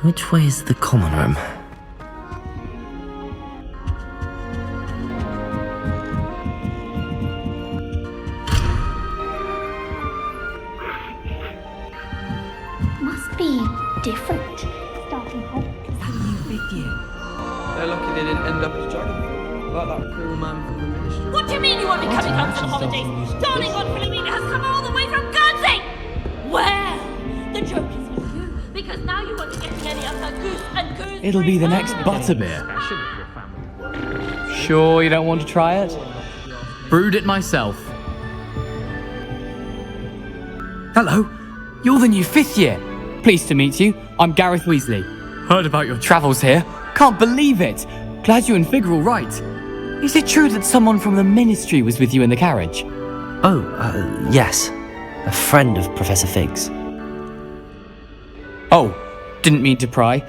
Which way is the common room? Must be different. Starting Hogwarts. Video. They're lucky they didn't end up as dragon. Like that poor man from the ministry. What do you mean you won't be coming home for the holidays? Darling Aunt Philomena has come all the way from Guernsey! Well, the joke is with you, because now you won't be getting any of her goose and goose. It'll be the next butterbeer. Sure you don't want to try it? Brewed it myself. Hello, you're the new 5th year. Pleased to meet you. I'm Gareth Weasley. Heard about your travels here. Can't believe it. Glad you and Fig are all right. Is it true that someone from the ministry was with you in the carriage? Oh, yes. A friend of Professor Fig's. Oh, didn't mean to pry.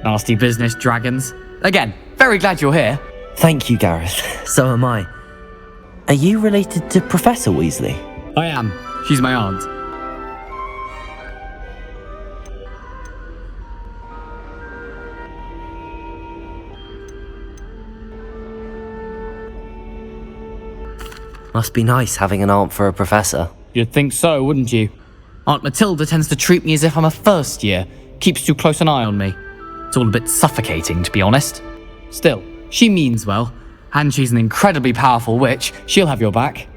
Nasty business, dragons. Again, very glad you're here. Thank you, Gareth. So am I. Are you related to Professor Weasley? I am. She's my aunt. Must be nice having an aunt for a professor. You'd think so, wouldn't you? Aunt Matilda tends to treat me as if I'm a first year. Keeps too close an eye on me. It's all a bit suffocating, to be honest. Still, she means well. And she's an incredibly powerful witch. She'll have your back.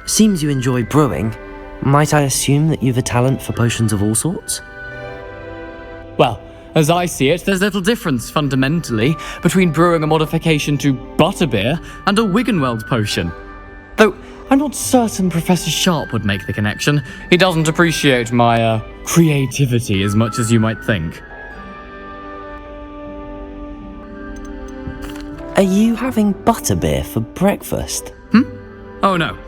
Seems you enjoy brewing. Might I assume that you've a talent for potions of all sorts? Well, as I see it, there's little difference, fundamentally, between brewing a modification to butterbeer and a Wiggenweld potion. Though, I'm not certain Professor Sharp would make the connection. He doesn't appreciate my, creativity as much as you might think. Are you having butterbeer for breakfast? Oh no.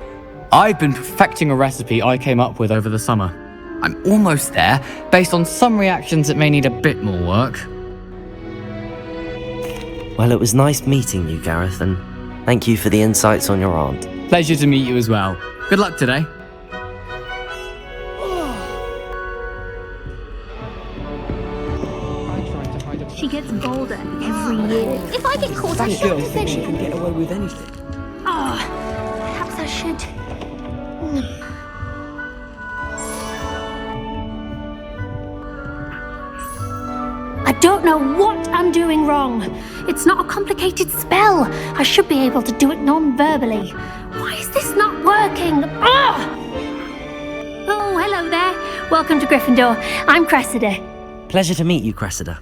I've been perfecting a recipe I came up with over the summer. I'm almost there, based on some reactions that may need a bit more work. Well, it was nice meeting you, Gareth, and thank you for the insights on your aunt. Pleasure to meet you as well. Good luck today. She gets bolder every year. If I get caught, I shouldn't have She can get away with anything. Perhaps I should. I don't know what I'm doing wrong. It's not a complicated spell. I should be able to do it non-verbally. Why is this not working? Oh, hello there. Welcome to Gryffindor. I'm Cressida. Pleasure to meet you, Cressida.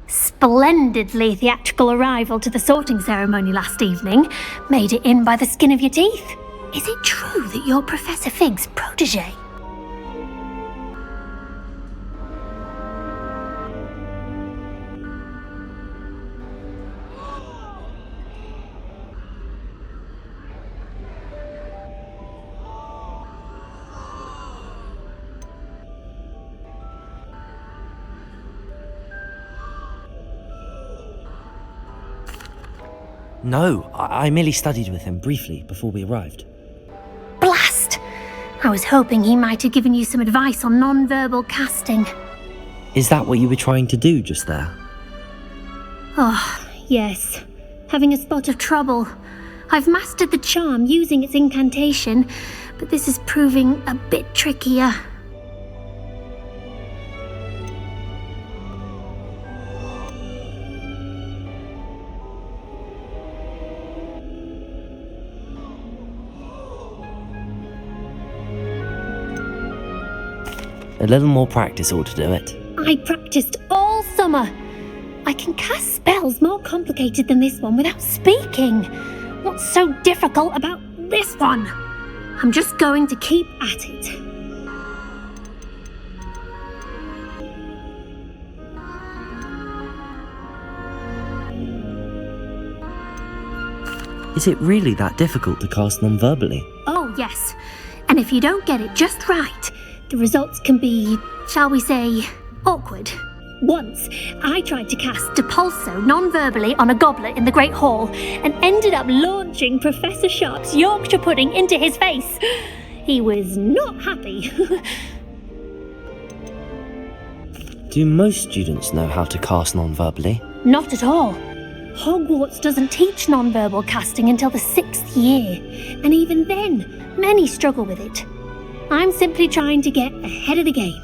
Splendidly theatrical arrival to the sorting ceremony last evening. Made it in by the skin of your teeth. Is it true that you're Professor Fig's protege? No, I merely studied with him briefly before we arrived. Blast! I was hoping he might have given you some advice on non-verbal casting. Is that what you were trying to do just there? Oh, yes. Having a spot of trouble. I've mastered the charm using its incantation, but this is proving a bit trickier. A little more practice ought to do it. I practiced all summer. I can cast spells more complicated than this one without speaking. What's so difficult about this one? I'm just going to keep at it. Is it really that difficult to cast non-verbally? Oh, yes. And if you don't get it just right, the results can be, shall we say, awkward. Once, I tried to cast Depulso non-verbally on a goblet in the Great Hall and ended up launching Professor Sharp's Yorkshire pudding into his face. He was not happy. Do most students know how to cast non-verbally? Not at all. Hogwarts doesn't teach non-verbal casting until the 6th year, and even then, many struggle with it. I'm simply trying to get ahead of the game.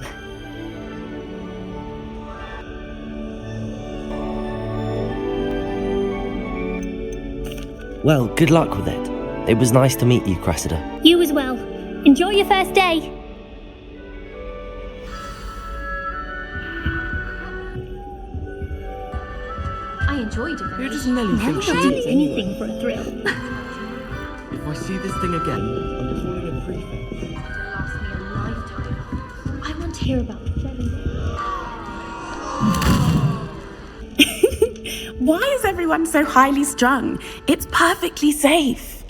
Well, good luck with it. It was nice to meet you, Cressida. You as well. Enjoy your first day. I enjoyed it. Who does Nelly think she Never is anything anyway? for a thrill. If I see this thing again, I'm calling a prefect. Last me a lifetime. I want to hear about the feathers. Why is everyone so highly strung? It's perfectly safe.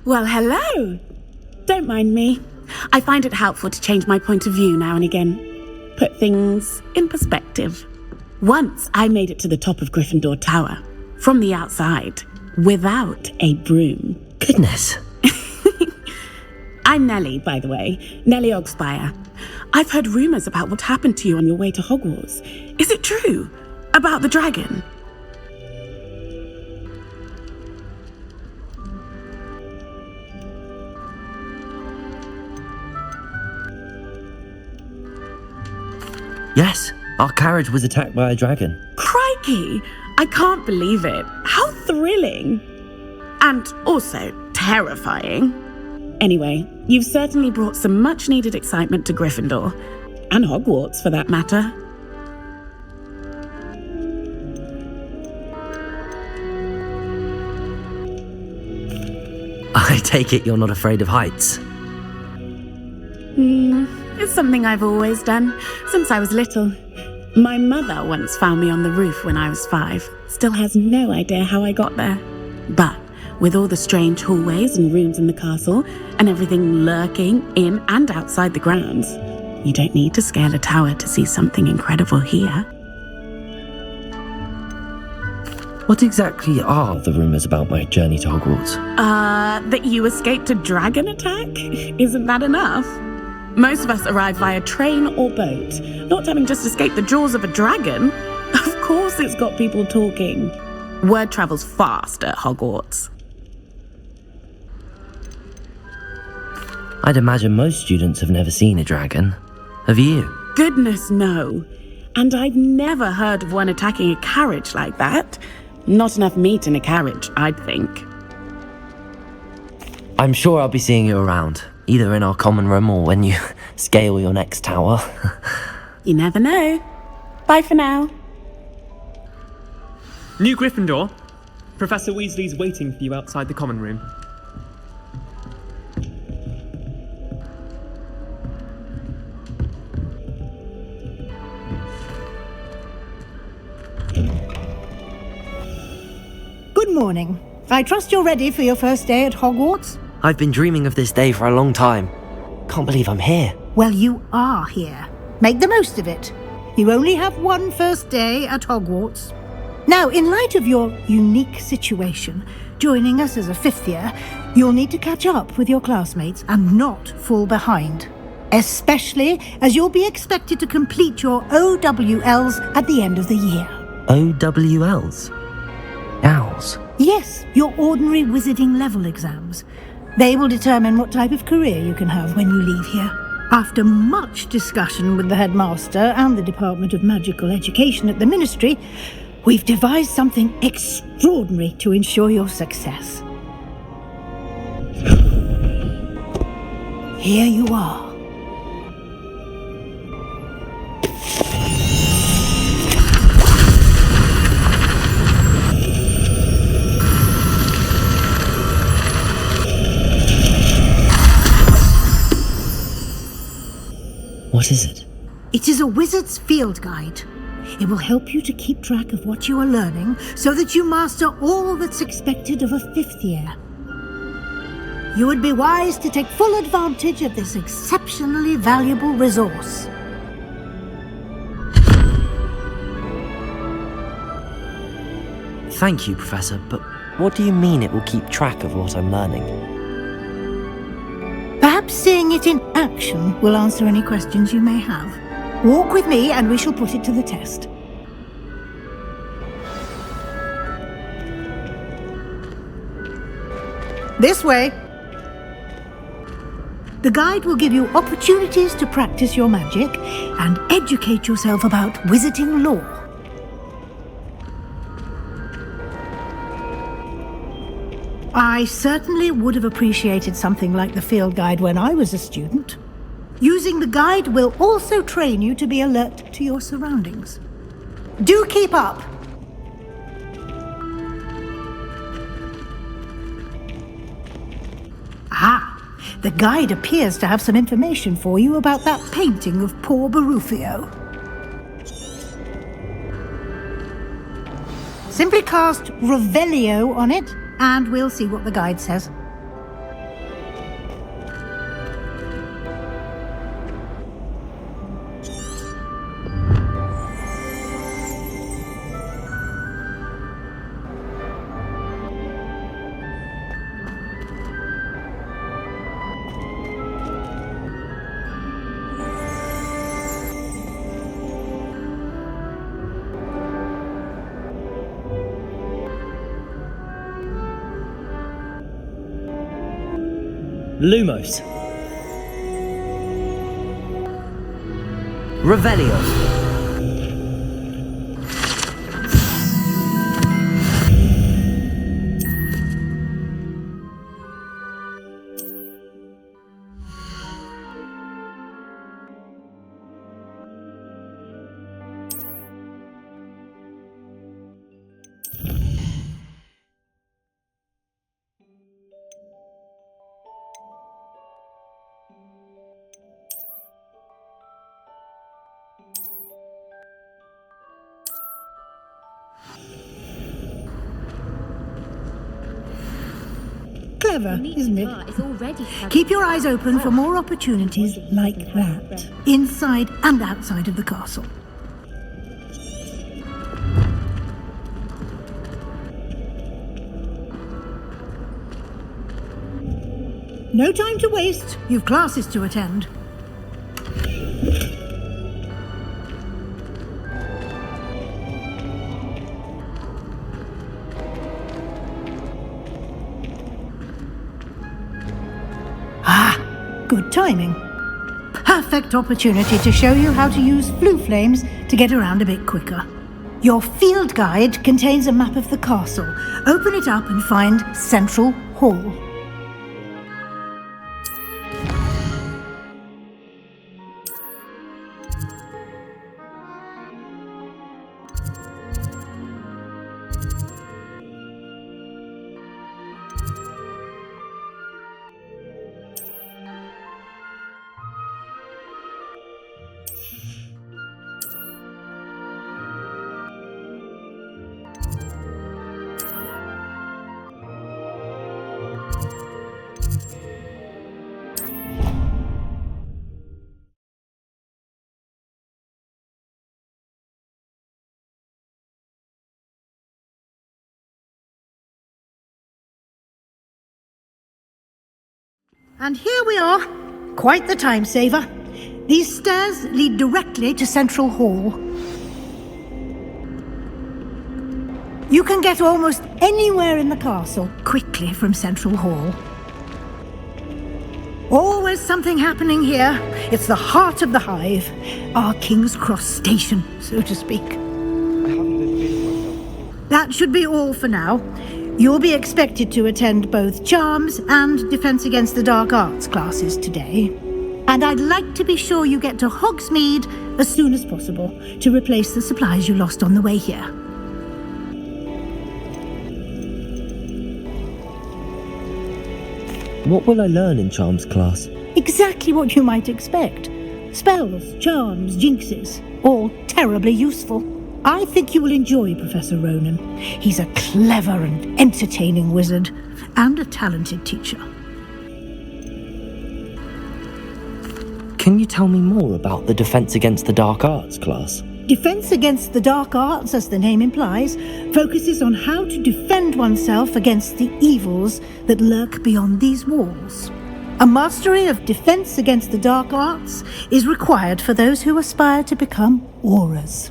Well, hello. Don't mind me. I find it helpful to change my point of view now and again. Put things in perspective. Once I made it to the top of Gryffindor Tower, from the outside, without a broom. Goodness. I'm Nellie, by the way, Nellie Ogspire. I've heard rumours about what happened to you on your way to Hogwarts. Is it true? About the dragon? Yes, our carriage was attacked by a dragon. Crikey! I can't believe it. How thrilling! And also terrifying. Anyway, you've certainly brought some much-needed excitement to Gryffindor. And Hogwarts, for that matter. I take it you're not afraid of heights. It's something I've always done, since I was little. My mother once found me on the roof when I was 5. Still has no idea how I got there. But with all the strange hallways and rooms in the castle, and everything lurking in and outside the grounds, you don't need to scale a tower to see something incredible here. What exactly are the rumours about my journey to Hogwarts? That you escaped a dragon attack? Isn't that enough? Most of us arrive via train or boat, not having just escaped the jaws of a dragon. Of course it's got people talking. Word travels fast at Hogwarts. I'd imagine most students have never seen a dragon. Have you? Goodness, no. And I've never heard of one attacking a carriage like that. Not enough meat in a carriage, I'd think. I'm sure I'll be seeing you around, either in our common room or when you scale your next tower. You never know. Bye for now. New Gryffindor, Professor Weasley's waiting for you outside the common room. Good morning. I trust you're ready for your first day at Hogwarts? I've been dreaming of this day for a long time. Can't believe I'm here. Well, you are here. Make the most of it. You only have one first day at Hogwarts. Now, in light of your unique situation, joining us as a 5th year, you'll need to catch up with your classmates and not fall behind. Especially as you'll be expected to complete your OWLs at the end of the year. OWLs? Owls? Yes, your ordinary wizarding level exams. They will determine what type of career you can have when you leave here. After much discussion with the headmaster and the Department of Magical Education at the Ministry, we've devised something extraordinary to ensure your success. Here you are. What is it? It is a wizard's field guide. It will help you to keep track of what you are learning so that you master all that's expected of a 5th year. You would be wise to take full advantage of this exceptionally valuable resource. Thank you, Professor, but what do you mean it will keep track of what I'm learning? Perhaps seeing it in action will answer any questions you may have. Walk with me and we shall put it to the test. This way. The guide will give you opportunities to practice your magic and educate yourself about wizarding lore. I certainly would have appreciated something like the field guide when I was a student. Using the guide will also train you to be alert to your surroundings. Do keep up! The guide appears to have some information for you about that painting of poor Barufio. Simply cast Revelio on it, and we'll see what the guide says. Lumos. Revelio. Clever, isn't it? Keep your eyes open for more opportunities like that, inside and outside of the castle. No time to waste. You've classes to attend. Good timing. Perfect opportunity to show you how to use flue flames to get around a bit quicker. Your field guide contains a map of the castle. Open it up and find Central Hall. And here we are. Quite the time saver. These stairs lead directly to Central Hall. You can get almost anywhere in the castle quickly from Central Hall. Always something happening here. It's the heart of the hive. Our King's Cross station, so to speak. That should be all for now. You'll be expected to attend both Charms and Defense Against the Dark Arts classes today. And I'd like to be sure you get to Hogsmeade as soon as possible to replace the supplies you lost on the way here. What will I learn in Charms class? Exactly what you might expect. Spells, charms, jinxes, all terribly useful. I think you will enjoy Professor Ronan. He's a clever and entertaining wizard, and a talented teacher. Can you tell me more about the Defense Against the Dark Arts class? Defense Against the Dark Arts, as the name implies, focuses on how to defend oneself against the evils that lurk beyond these walls. A mastery of Defense Against the Dark Arts is required for those who aspire to become auras.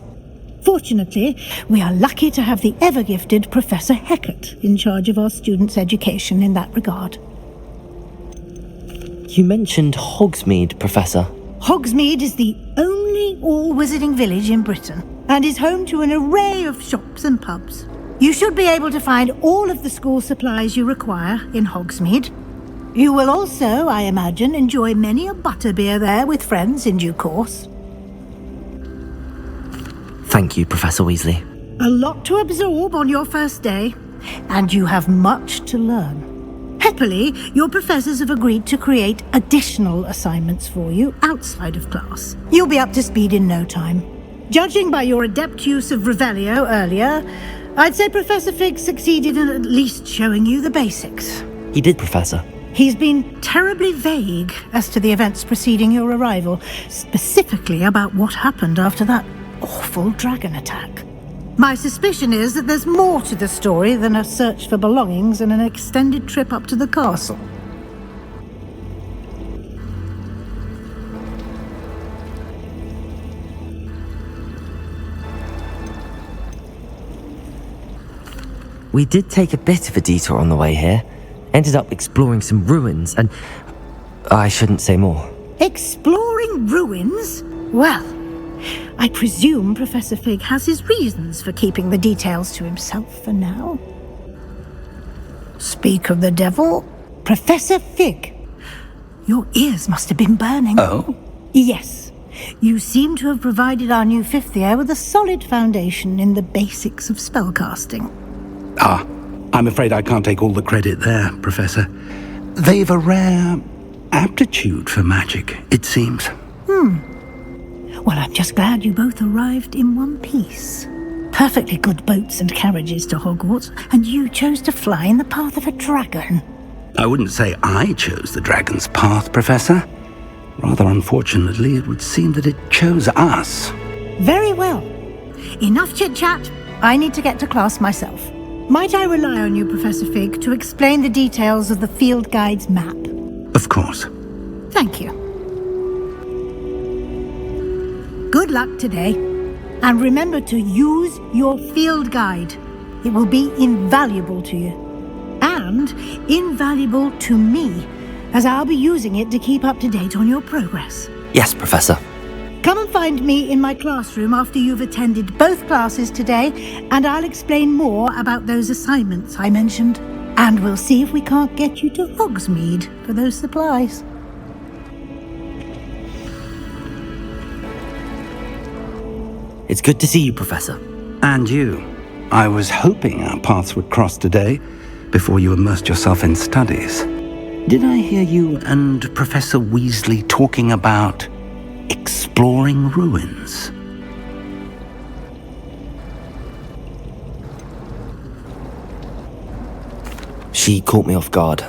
Fortunately, we are lucky to have the ever-gifted Professor Hecat in charge of our students' education in that regard. You mentioned Hogsmeade, Professor. Hogsmeade is the only all-wizarding village in Britain and is home to an array of shops and pubs. You should be able to find all of the school supplies you require in Hogsmeade. You will also, I imagine, enjoy many a butterbeer there with friends in due course. Thank you, Professor Weasley. A lot to absorb on your first day, and you have much to learn. Happily, your professors have agreed to create additional assignments for you outside of class. You'll be up to speed in no time. Judging by your adept use of Revelio earlier, I'd say Professor Fig succeeded in at least showing you the basics. He did, Professor. He's been terribly vague as to the events preceding your arrival, specifically about what happened after that awful dragon attack. My suspicion is that there's more to the story than a search for belongings and an extended trip up to the castle. We did take a bit of a detour on the way here. Ended up exploring some ruins and... I shouldn't say more. Exploring ruins? Well, I presume Professor Fig has his reasons for keeping the details to himself for now. Speak of the devil, Professor Fig. Your ears must have been burning. Oh? Yes. You seem to have provided our new fifth year with a solid foundation in the basics of spellcasting. Ah, I'm afraid I can't take all the credit there, Professor. They've a rare aptitude for magic, it seems. Well, I'm just glad you both arrived in one piece. Perfectly good boats and carriages to Hogwarts, and you chose to fly in the path of a dragon. I wouldn't say I chose the dragon's path, Professor. Rather unfortunately, it would seem that it chose us. Very well. Enough chit-chat. I need to get to class myself. Might I rely on you, Professor Fig, to explain the details of the field guide's map? Of course. Thank you. Good luck today, and remember to use your field guide. It will be invaluable to you, and invaluable to me, as I'll be using it to keep up to date on your progress. Yes, Professor. Come and find me in my classroom after you've attended both classes today, and I'll explain more about those assignments I mentioned. And we'll see if we can't get you to Hogsmeade for those supplies. It's good to see you, Professor. And you. I was hoping our paths would cross today, before you immersed yourself in studies. Did I hear you and Professor Weasley talking about exploring ruins? She caught me off guard.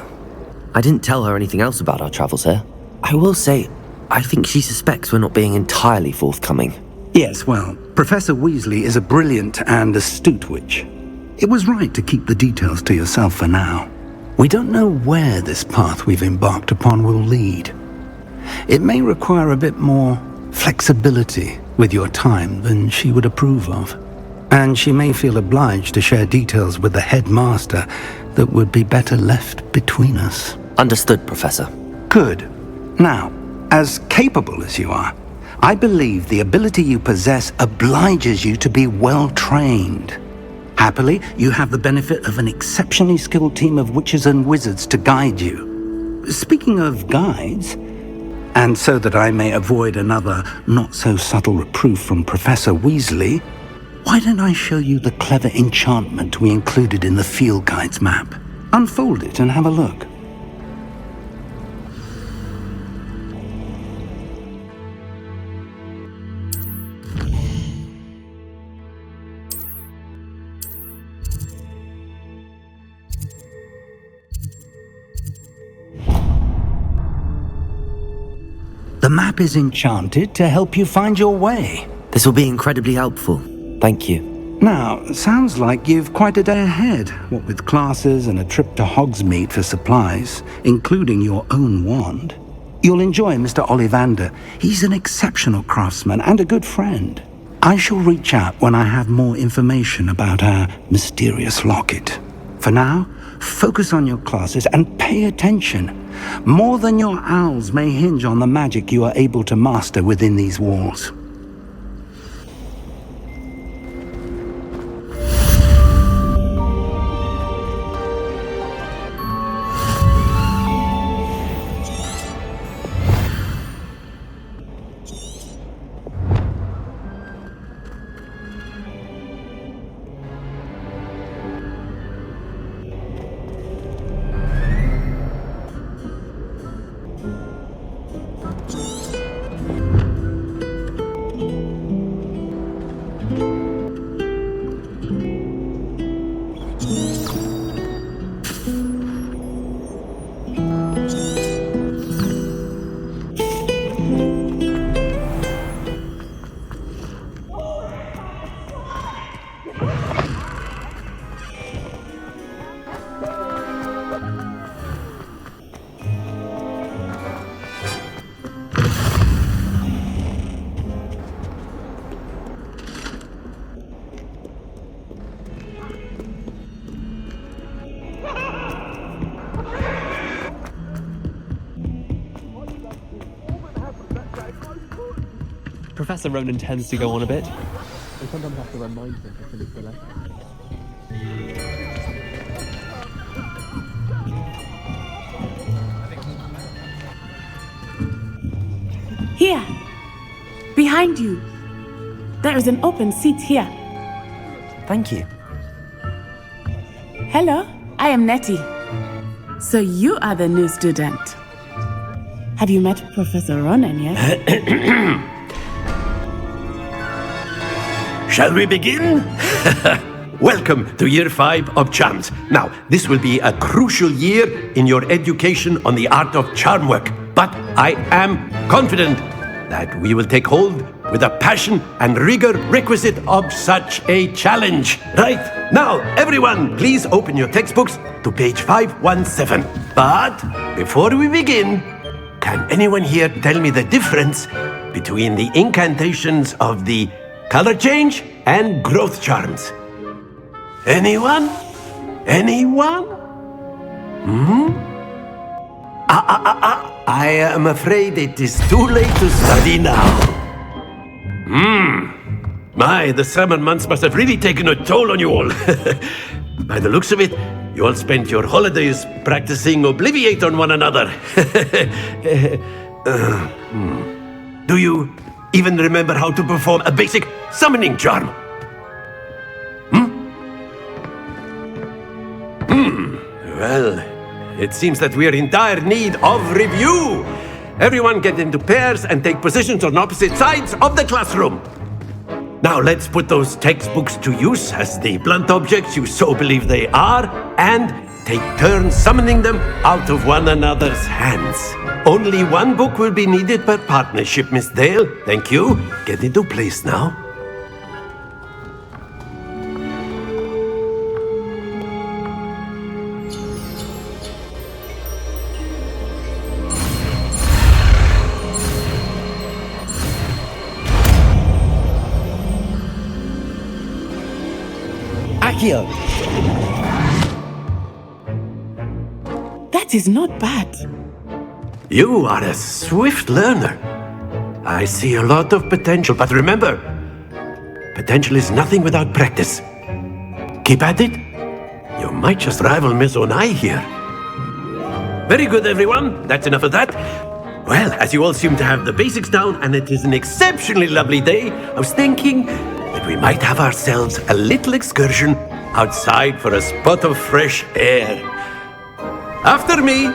I didn't tell her anything else about our travels here. I will say, I think she suspects we're not being entirely forthcoming. Yes, well, Professor Weasley is a brilliant and astute witch. It was right to keep the details to yourself for now. We don't know where this path we've embarked upon will lead. It may require a bit more flexibility with your time than she would approve of. And she may feel obliged to share details with the headmaster that would be better left between us. Understood, Professor. Good. Now, as capable as you are, I believe the ability you possess obliges you to be well trained. Happily, you have the benefit of an exceptionally skilled team of witches and wizards to guide you. Speaking of guides, and so that I may avoid another not-so-subtle reproof from Professor Weasley, why don't I show you the clever enchantment we included in the field guide's map? Unfold it and have a look. The map is enchanted to help you find your way. This will be incredibly helpful. Thank you. Now, sounds like you've quite a day ahead, what with classes and a trip to Hogsmeade for supplies, including your own wand. You'll enjoy Mr. Ollivander. He's an exceptional craftsman and a good friend. I shall reach out when I have more information about our mysterious locket. For now, focus on your classes and pay attention. More than your owls may hinge on the magic you are able to master within these walls. Professor Ronan tends to go on a bit. I sometimes have to remind him to finish the lesson. Here! Behind you! There is an open seat here. Thank you. Hello, I am Nettie. So you are the new student. Have you met Professor Ronan yet? Shall we begin? Welcome to Year 5 of Charms. Now, this will be a crucial year in your education on the art of charm work. But I am confident that we will take hold with the passion and rigor requisite of such a challenge. Right, now, everyone, please open your textbooks to page 517. But before we begin, can anyone here tell me the difference between the incantations of the color change and growth charms? Anyone? Anyone? I am afraid it is too late to study now. My, the summer months must have really taken a toll on you all. By the looks of it, you all spent your holidays practicing Obliviate on one another. Do you even remember how to perform a basic summoning charm? Well, it seems that we are in dire need of review. Everyone get into pairs and take positions on opposite sides of the classroom. Now let's put those textbooks to use as the blunt objects you so believe they are, and take turns summoning them out of one another's hands. Only one book will be needed per partnership, Miss Dale. Thank you. Get into place now. Accio! That is not bad. You are a swift learner. I see a lot of potential, but remember, potential is nothing without practice. Keep at it. You might just rival Miss Onai here. Very good, everyone. That's enough of that. Well, as you all seem to have the basics down, and it is an exceptionally lovely day, I was thinking that we might have ourselves a little excursion outside for a spot of fresh air. After me.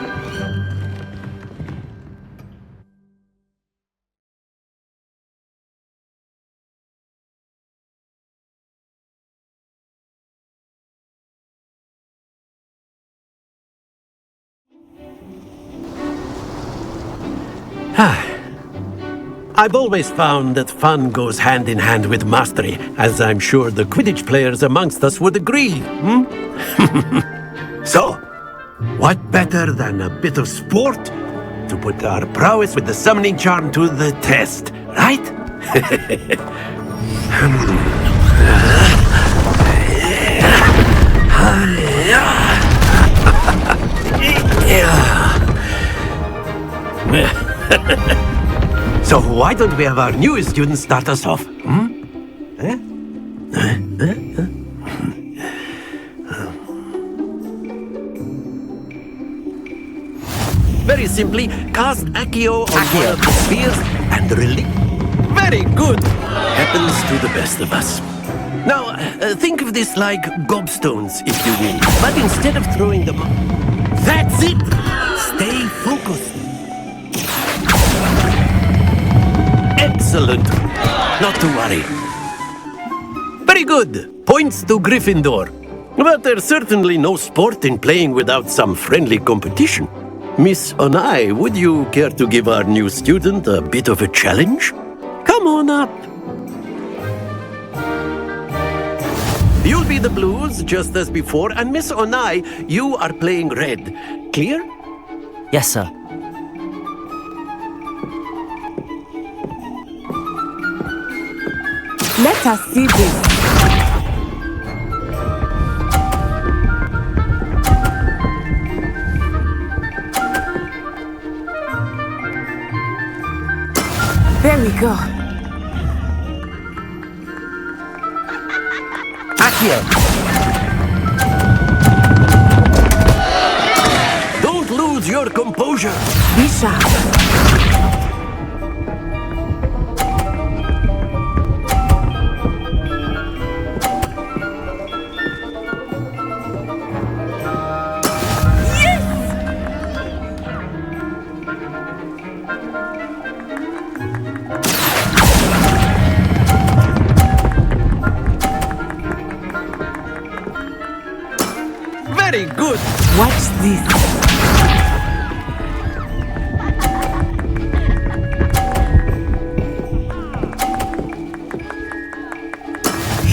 I've always found that fun goes hand in hand with mastery, as I'm sure the Quidditch players amongst us would agree. So, what better than a bit of sport to put our prowess with the summoning charm to the test, right? So why don't we have our newest student start us off? Very simply, cast Accio on one of the spheres and release. Very good! Happens to the best of us. Now, think of this like gobstones, if you will. But instead of throwing them... That's it! Stay focused. Excellent. Not to worry. Very good. Points to Gryffindor. But there's certainly no sport in playing without some friendly competition. Miss Onai, would you care to give our new student a bit of a challenge? Come on up. You'll be the blues, just as before, and Miss Onai, you are playing red. Clear? Yes, sir. Let us see this. There we go. Accio! Don't lose your composure. Be sharp. Very good. Watch this.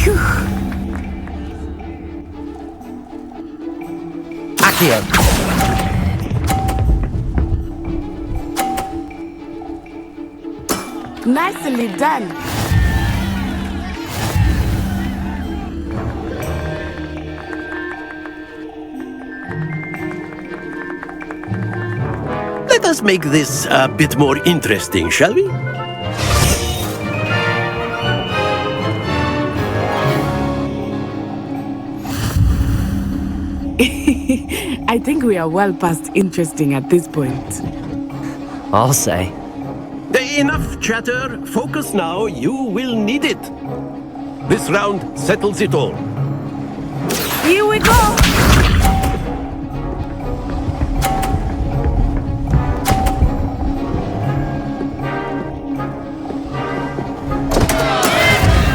Phew. Accio! Nicely done. Let us make this a bit more interesting, shall we? I think we are well past interesting at this point. I'll say. Enough chatter. Focus now. You will need it. This round settles it all. Here we go.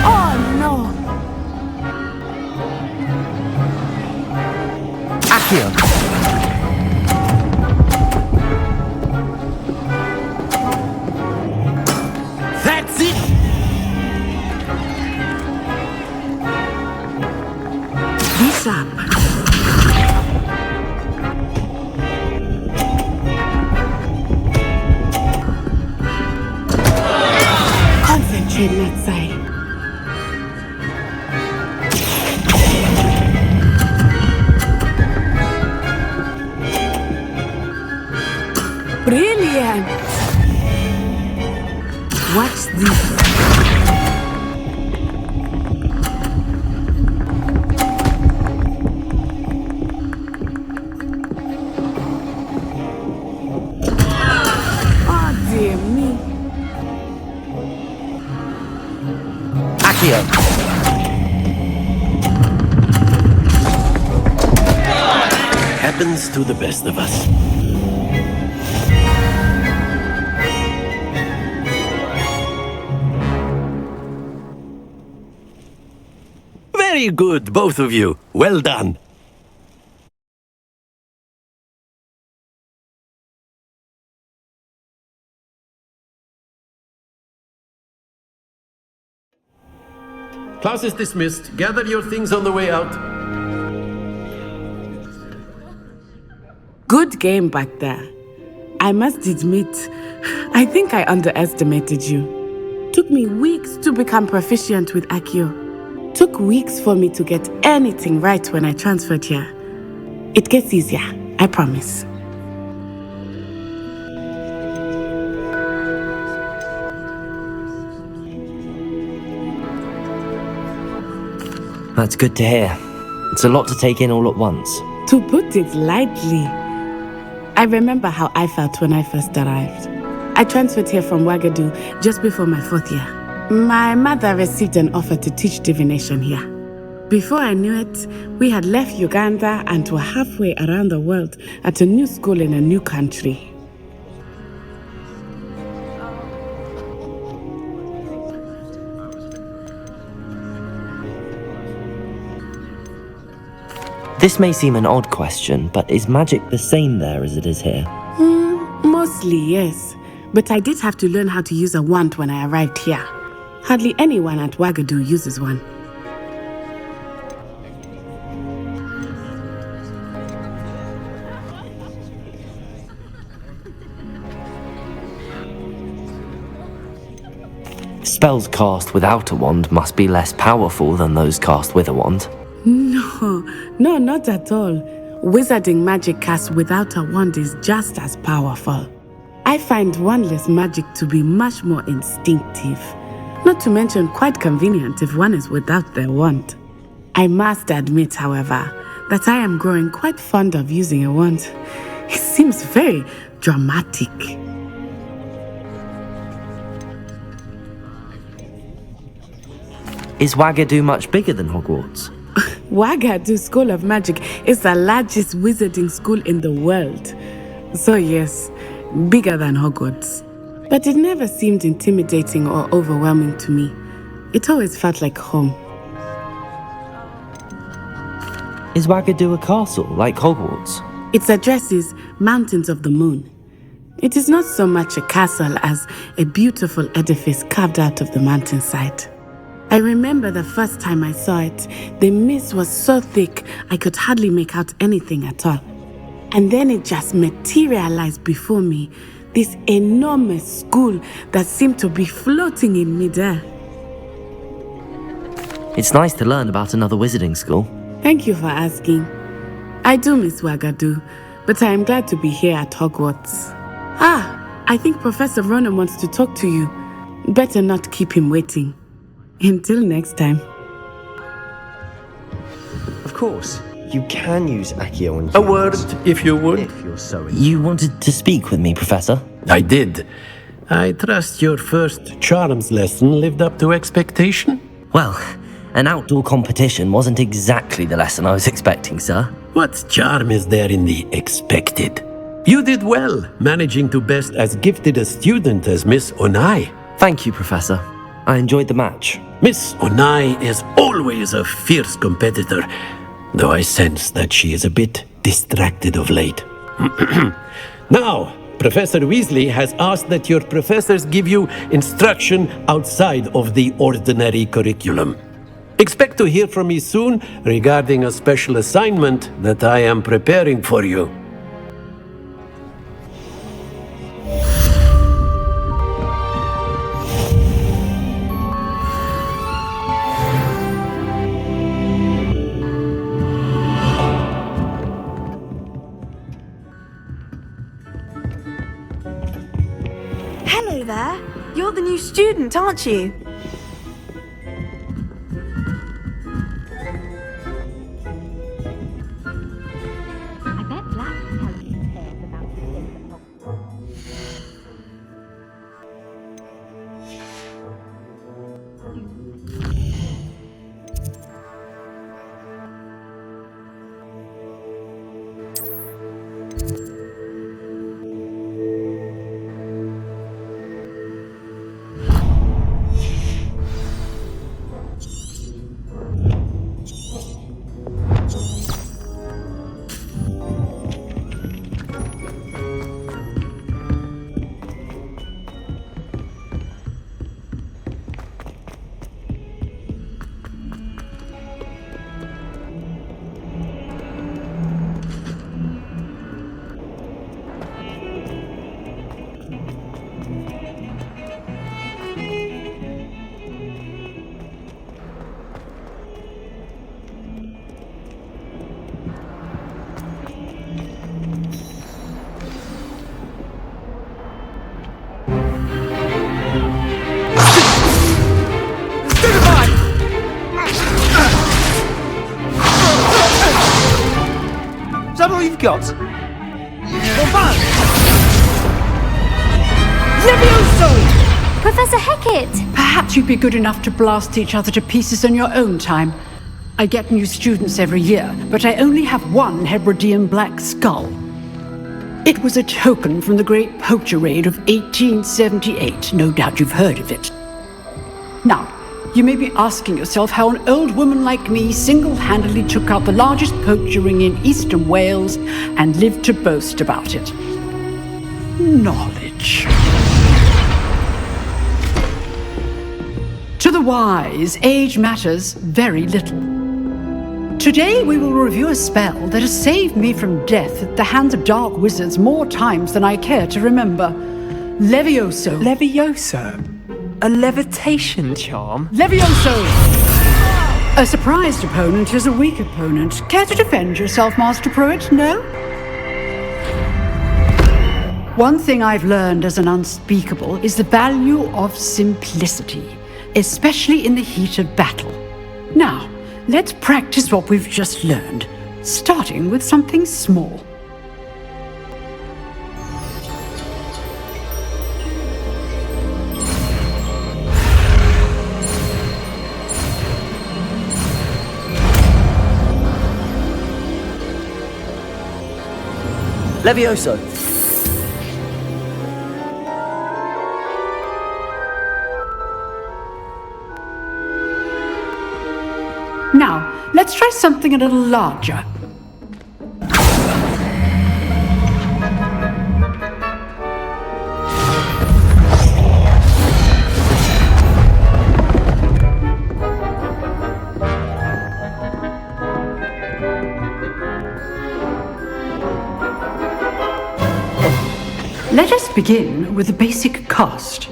Oh no. Accio! That's it. Be sharp. Concentrate, let's say. Brilliant. Watch this. Oh dear me. Accio! Happens to the best of us. Very good, both of you. Well done. class is dismissed. Gather your things on the way out. Good game back there. I must admit, I think I underestimated you. Took me weeks to become proficient with Accio. Took weeks for me to get anything right when I transferred here. It gets easier, I promise. That's good to hear. It's a lot to take in all at once. To put it lightly, I remember how I felt when I first arrived. I transferred here from Ouagadougou just before my 4th year. My mother received an offer to teach divination here. Before I knew it, we had left Uganda and were halfway around the world at a new school in a new country. This may seem an odd question, but is magic the same there as it is here? Mostly, yes. But I did have to learn how to use a wand when I arrived here. Hardly anyone at Ouagadougou uses one. Spells cast without a wand must be less powerful than those cast with a wand. No, not at all. Wizarding magic cast without a wand is just as powerful. I find wandless magic to be much more instinctive. Not to mention quite convenient if one is without their wand. I must admit, however, that I am growing quite fond of using a wand. It seems very dramatic. Is Ouagadougou much bigger than Hogwarts? Ouagadougou School of Magic is the largest wizarding school in the world. So yes, bigger than Hogwarts. But it never seemed intimidating or overwhelming to me. It always felt like home. Is Ouagadougou a castle, like Hogwarts? Its address is Mountains of the Moon. It is not so much a castle as a beautiful edifice carved out of the mountainside. I remember the first time I saw it, the mist was so thick I could hardly make out anything at all. And then it just materialized before me, this enormous school that seemed to be floating in midair. It's nice to learn about another wizarding school. Thank you for asking. I do miss Ouagadougou, but I am glad to be here at Hogwarts. I think Professor Ronan wants to talk to you. Better not keep him waiting. Until next time. Of course, you can use Accio on humans. A word, if you would. If you're so You wanted to speak with me, Professor? I did. I trust your first charms lesson lived up to expectation? Well, an outdoor competition wasn't exactly the lesson I was expecting, sir. What charm is there in the expected? You did well, managing to best as gifted a student as Miss Onai. Thank you, Professor. I enjoyed the match. Miss Onai is always a fierce competitor, though I sense that she is a bit distracted of late. Now, Professor Weasley has asked that your professors give you instruction outside of the ordinary curriculum. Expect to hear from me soon regarding a special assignment that I am preparing for you. Hello there. You're the new student, aren't you? I bet Black's telling you tales about the things of all you've got? Levioso! Professor Hecat! Perhaps you'd be good enough to blast each other to pieces in your own time. I get new students every year, but I only have one Hebridean black skull. It was a token from the Great Poacher Raid of 1878. No doubt you've heard of it. Now, you may be asking yourself how an old woman like me single-handedly took out the largest poacher ring in eastern Wales and lived to boast about it. Knowledge. To the wise, age matters very little. Today we will review a spell that has saved me from death at the hands of dark wizards more times than I care to remember. Levioso. Levioso? A levitation charm? Levioso! A surprised opponent is a weak opponent. Care to defend yourself, Master Pruitt? No? One thing I've learned as an unspeakable is the value of simplicity, especially in the heat of battle. Now, let's practice what we've just learned, starting with something small. Levioso! Now, let's try something a little larger. Let us begin with the basic cast.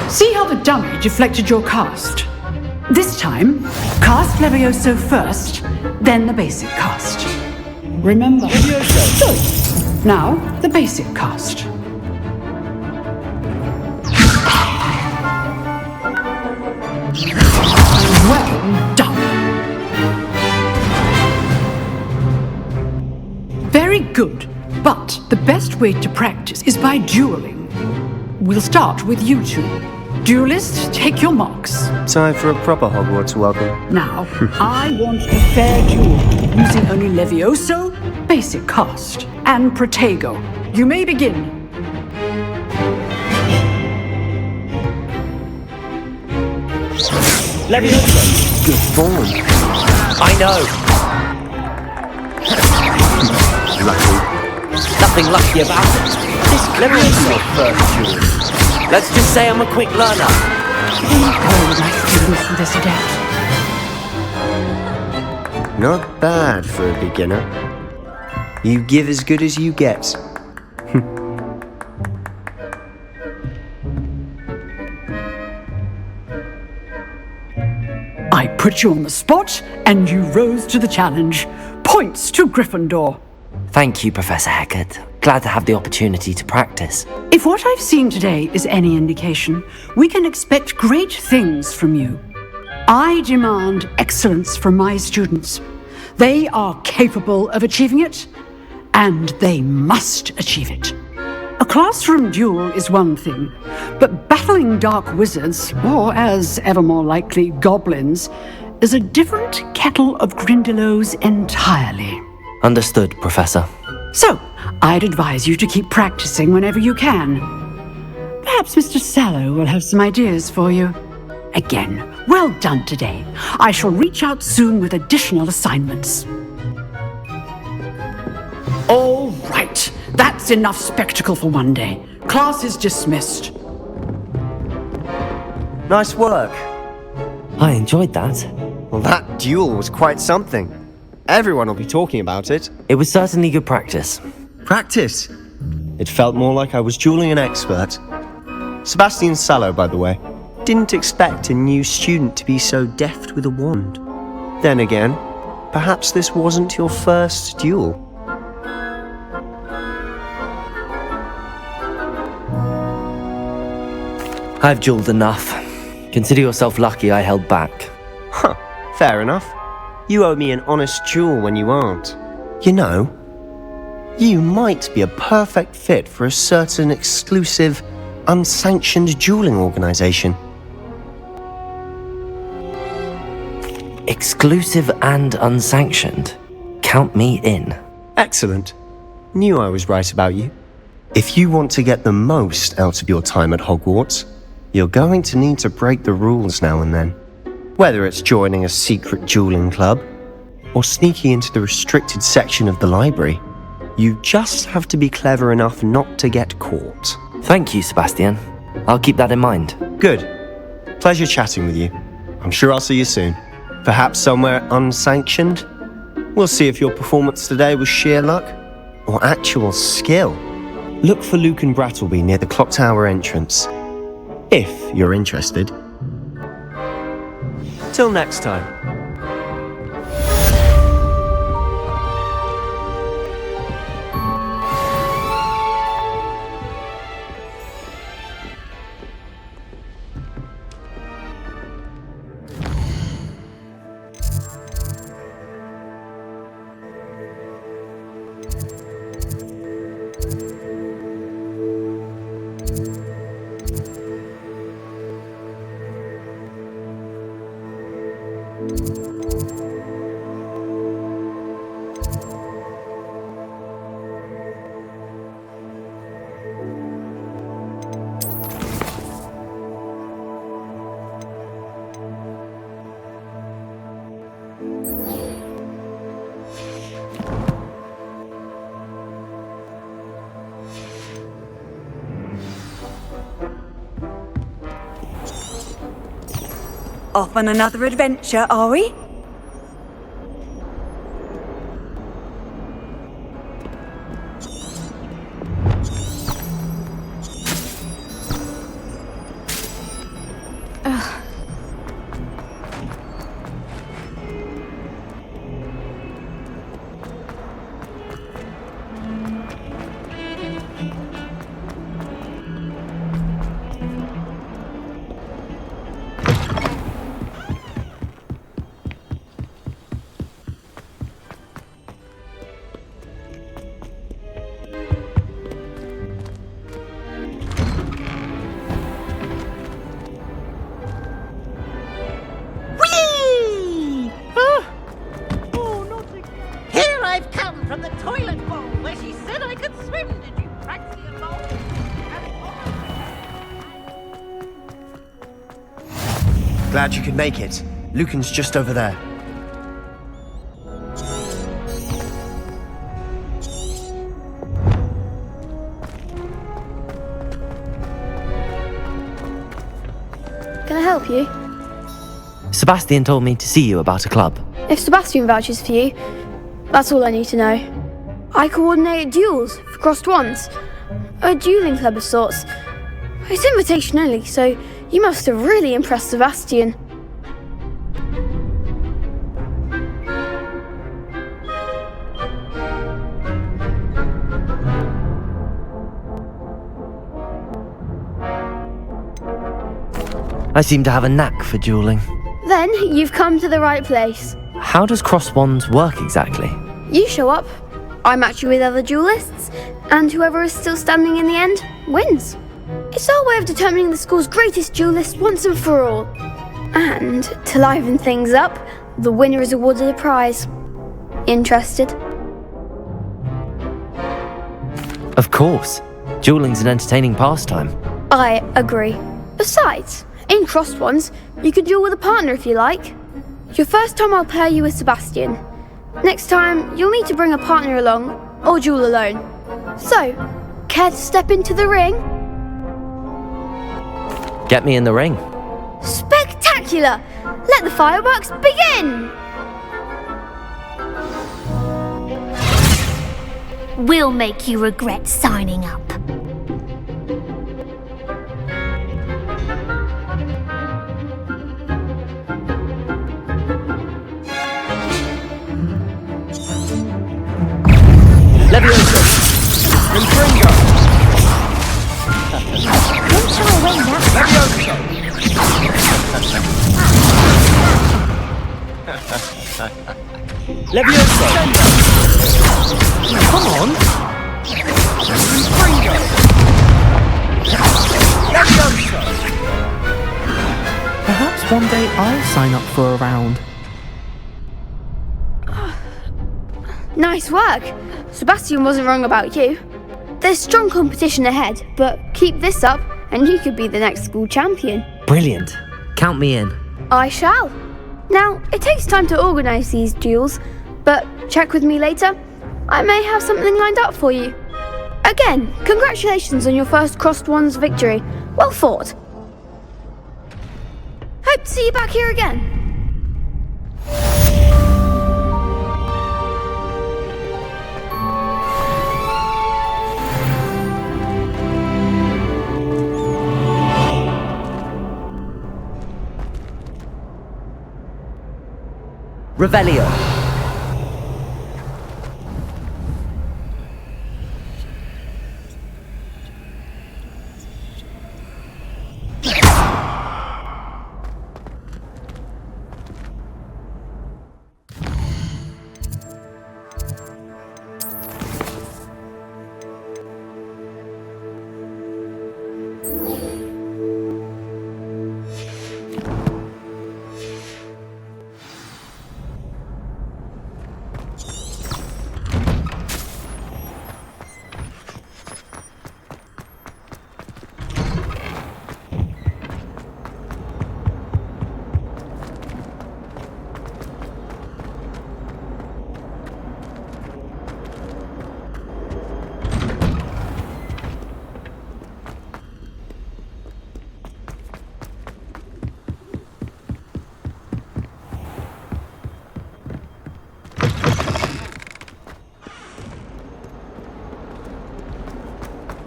See how the dummy deflected your cast? This time, cast Levioso first, then the basic cast. Remember? Good. Now, the basic cast. Well done. Very good, but the best way to practice is by dueling. We'll start with you two. Duelists, take your marks. Time for a proper Hogwarts welcome. Now, I want a fair duel, using only Levioso, basic cast, and Protego. You may begin. Levioso! Good form. I know! Lucky. Nothing lucky about it. This Levioso first duel. Let's just say I'm a quick learner. Oh, my students for this adept. Not bad for a beginner. You give as good as you get. I put you on the spot, and you rose to the challenge. Points to Gryffindor. Thank you, Professor Hecat. Glad to have the opportunity to practice. If what I've seen today is any indication, we can expect great things from you. I demand excellence from my students. They are capable of achieving it, and they must achieve it. A classroom duel is one thing, but battling dark wizards, or as ever more likely, goblins, is a different kettle of Grindylows entirely. Understood, Professor. So, I'd advise you to keep practicing whenever you can. Perhaps Mr. Sallow will have some ideas for you. Again, well done today. I shall reach out soon with additional assignments. All right, that's enough spectacle for one day. Class is dismissed. Nice work. I enjoyed that. Well, that duel was quite something. Everyone will be talking about it. It was certainly good practice. Practice? It felt more like I was dueling an expert. Sebastian Sallow, by the way. Didn't expect a new student to be so deft with a wand. Then again, perhaps this wasn't your first duel. I've duelled enough. Consider yourself lucky I held back. Huh, fair enough. You owe me an honest duel when you aren't. You know, you might be a perfect fit for a certain exclusive, unsanctioned dueling organization. Exclusive and unsanctioned. Count me in. Excellent. Knew I was right about you. If you want to get the most out of your time at Hogwarts, you're going to need to break the rules now and then. Whether it's joining a secret dueling club, or sneaking into the restricted section of the library, you just have to be clever enough not to get caught. Thank you, Sebastian. I'll keep that in mind. Good. Pleasure chatting with you. I'm sure I'll see you soon. Perhaps somewhere unsanctioned? We'll see if your performance today was sheer luck or actual skill. Look for Luke and Brattleby near the clock tower entrance, if you're interested. Till next time. Off on another adventure, are we? Glad you could make it. Lucan's just over there. Can I help you? Sebastian told me to see you about a club. If Sebastian vouches for you, that's all I need to know. I coordinate duels for crossed wands. A dueling club of sorts. It's invitation only, so you must have really impressed Sebastian. I seem to have a knack for dueling. Then you've come to the right place. How does cross wands work exactly? You show up, I match you with other duelists, and whoever is still standing in the end wins. It's our way of determining the school's greatest duelist once and for all. And to liven things up, the winner is awarded a prize. Interested? Of course. Dueling's an entertaining pastime. I agree. Besides, in crossed ones, you can duel with a partner if you like. Your first time I'll pair you with Sebastian. Next time, you'll need to bring a partner along, or duel alone. So, care to step into the ring? Get me in the ring. Spectacular! Let the fireworks begin! We'll make you regret signing up. Leviosa! Impringo! Don't shy away now. Leviosa! Leviosa! Come on! Leviosa! Perhaps one day I'll sign up for a round. Nice work. Sebastian wasn't wrong about you. There's strong competition ahead, but keep this up and you could be the next school champion. Brilliant. Count me in. I shall. Now, it takes time to organise these duels, but check with me later. I may have something lined up for you. Again, congratulations on your first Crossed Wands victory. Well fought. Hope to see you back here again. Revelio.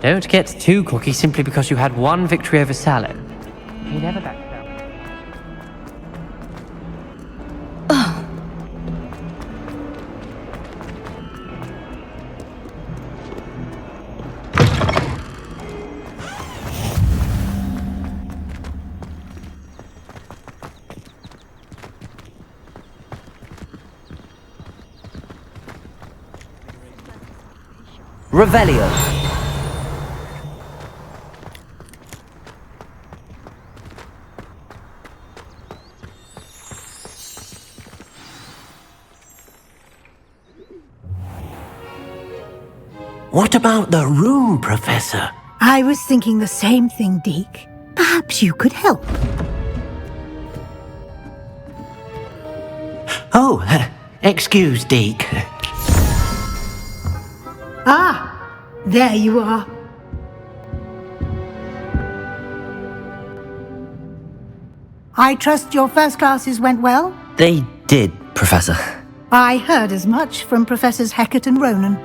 Don't get too cocky simply because you had one victory over Sallow. He never backed down. Revelio. What about the room, Professor? I was thinking the same thing, Deke. Perhaps you could help. Oh, excuse, Deke. Ah, there you are. I trust your first classes went well? They did, Professor. I heard as much from Professors Hecat and Ronan.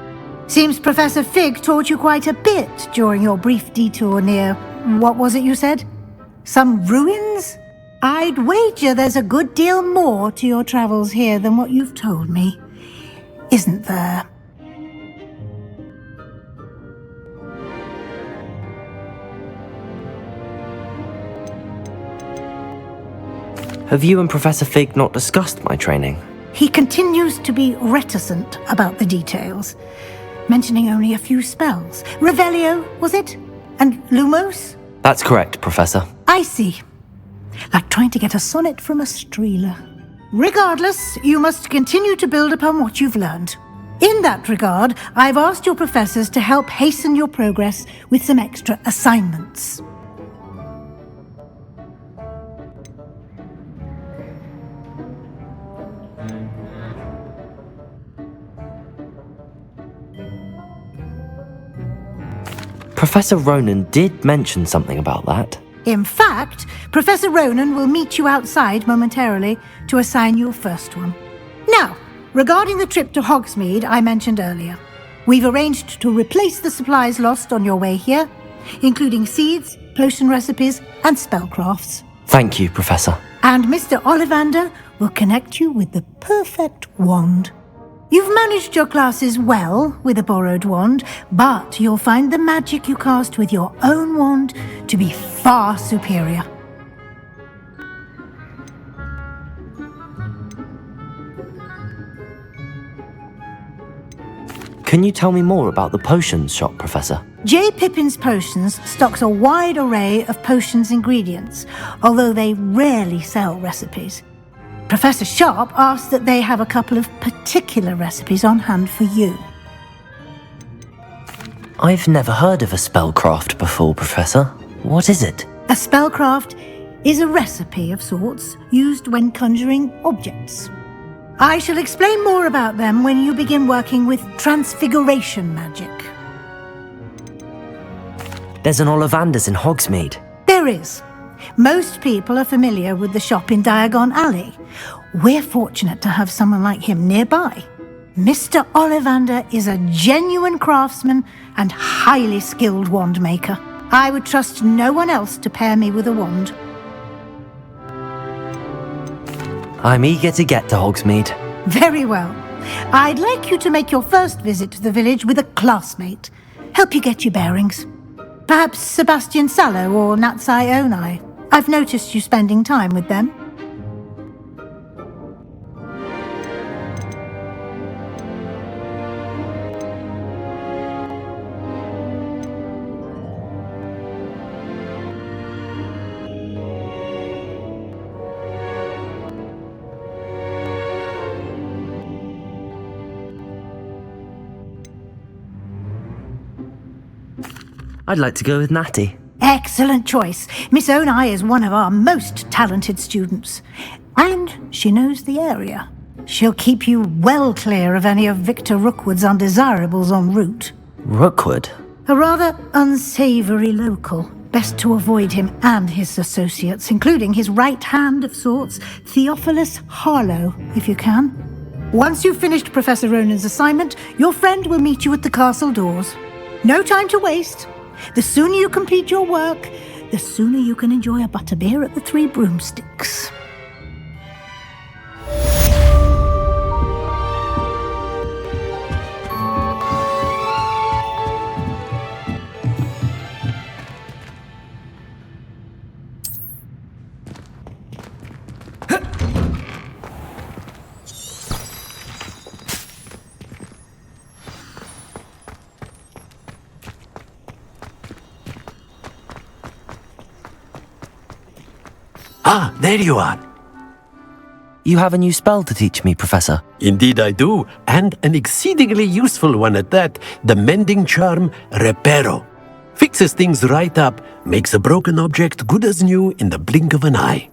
Seems Professor Fig taught you quite a bit during your brief detour near... what was it you said? Some ruins? I'd wager there's a good deal more to your travels here than what you've told me. Isn't there? Have you and Professor Fig not discussed my training? He continues to be reticent about the details, mentioning only a few spells. Revelio, was it? And Lumos? That's correct, Professor. I see. Like trying to get a sonnet from a streeler. Regardless, you must continue to build upon what you've learned. In that regard, I've asked your professors to help hasten your progress with some extra assignments. Professor Ronan did mention something about that. In fact, Professor Ronan will meet you outside momentarily to assign your first one. Now, regarding the trip to Hogsmeade I mentioned earlier, we've arranged to replace the supplies lost on your way here, including seeds, potion recipes, and spellcrafts. Thank you, Professor. And Mr. Ollivander will connect you with the perfect wand. You've managed your classes well with a borrowed wand, but you'll find the magic you cast with your own wand to be far superior. Can you tell me more about the potions shop, Professor? J. Pippin's Potions stocks a wide array of potions ingredients, although they rarely sell recipes. Professor Sharp asks that they have a couple of particular recipes on hand for you. I've never heard of a spellcraft before, Professor. What is it? A spellcraft is a recipe of sorts used when conjuring objects. I shall explain more about them when you begin working with transfiguration magic. There's an Ollivander's in Hogsmeade. There is. Most people are familiar with the shop in Diagon Alley. We're fortunate to have someone like him nearby. Mr. Ollivander is a genuine craftsman and highly skilled wand maker. I would trust no one else to pair me with a wand. I'm eager to get to Hogsmeade. Very well. I'd like you to make your first visit to the village with a classmate. Help you get your bearings. Perhaps Sebastian Sallow or Natsai Onai. I've noticed you spending time with them. I'd like to go with Natty. Excellent choice. Miss Onai is one of our most talented students. And she knows the area. She'll keep you well clear of any of Victor Rookwood's undesirables en route. Rookwood? A rather unsavoury local. Best to avoid him and his associates, including his right hand of sorts, Theophilus Harlow, if you can. Once you've finished Professor Ronan's assignment, your friend will meet you at the castle doors. No time to waste. The sooner you complete your work, the sooner you can enjoy a butterbeer at the Three Broomsticks. Ah, there you are. You have a new spell to teach me, Professor. Indeed I do, and an exceedingly useful one at that. The mending charm, Reparo. Fixes things right up, makes a broken object good as new in the blink of an eye.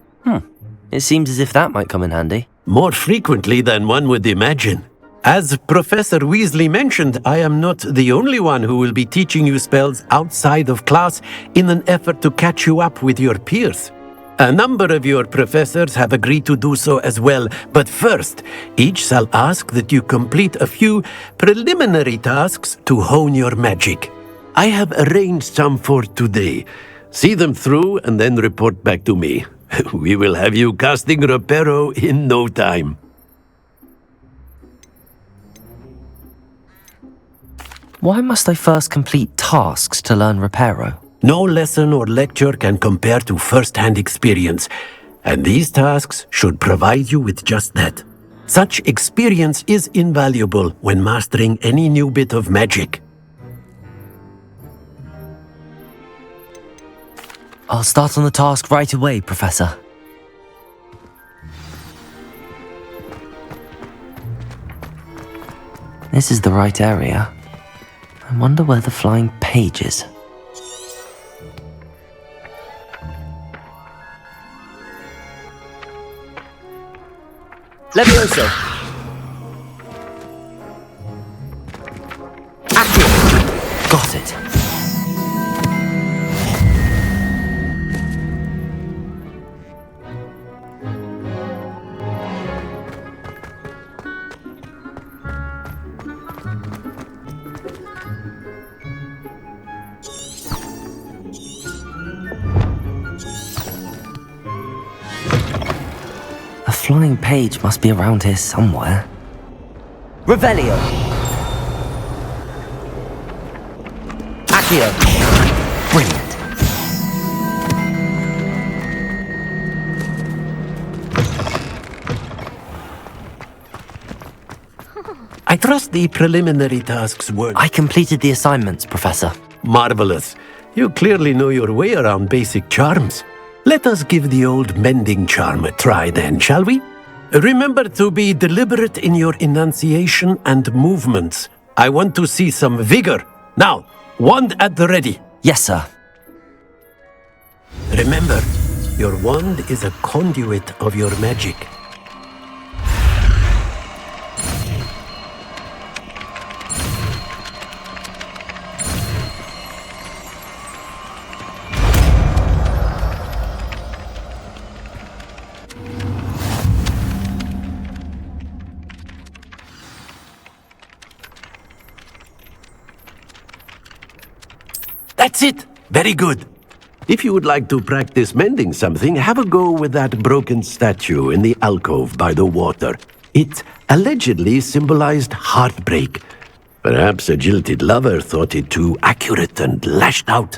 It seems as if that might come in handy. More frequently than one would imagine. As Professor Weasley mentioned, I am not the only one who will be teaching you spells outside of class in an effort to catch you up with your peers. A number of your professors have agreed to do so as well, but first, each shall ask that you complete a few preliminary tasks to hone your magic. I have arranged some for today. See them through and then report back to me. We will have you casting Reparo in no time. Why must I first complete tasks to learn Reparo? No lesson or lecture can compare to first-hand experience, and these tasks should provide you with just that. Such experience is invaluable when mastering any new bit of magic. I'll start on the task right away, Professor. This is the right area. I wonder where the flying page is. Levioso! Accio! Got it. A flying page must be around here somewhere. Revelio! Accio! Brilliant. I trust the preliminary tasks were... I completed the assignments, Professor. Marvelous. You clearly know your way around basic charms. Let us give the old mending charm a try then, shall we? Remember to be deliberate in your enunciation and movements. I want to see some vigor. Now, wand at the ready. Yes, sir. Remember, your wand is a conduit of your magic. That's it! Very good. If you would like to practice mending something, have a go with that broken statue in the alcove by the water. It allegedly symbolized heartbreak. Perhaps a jilted lover thought it too accurate and lashed out.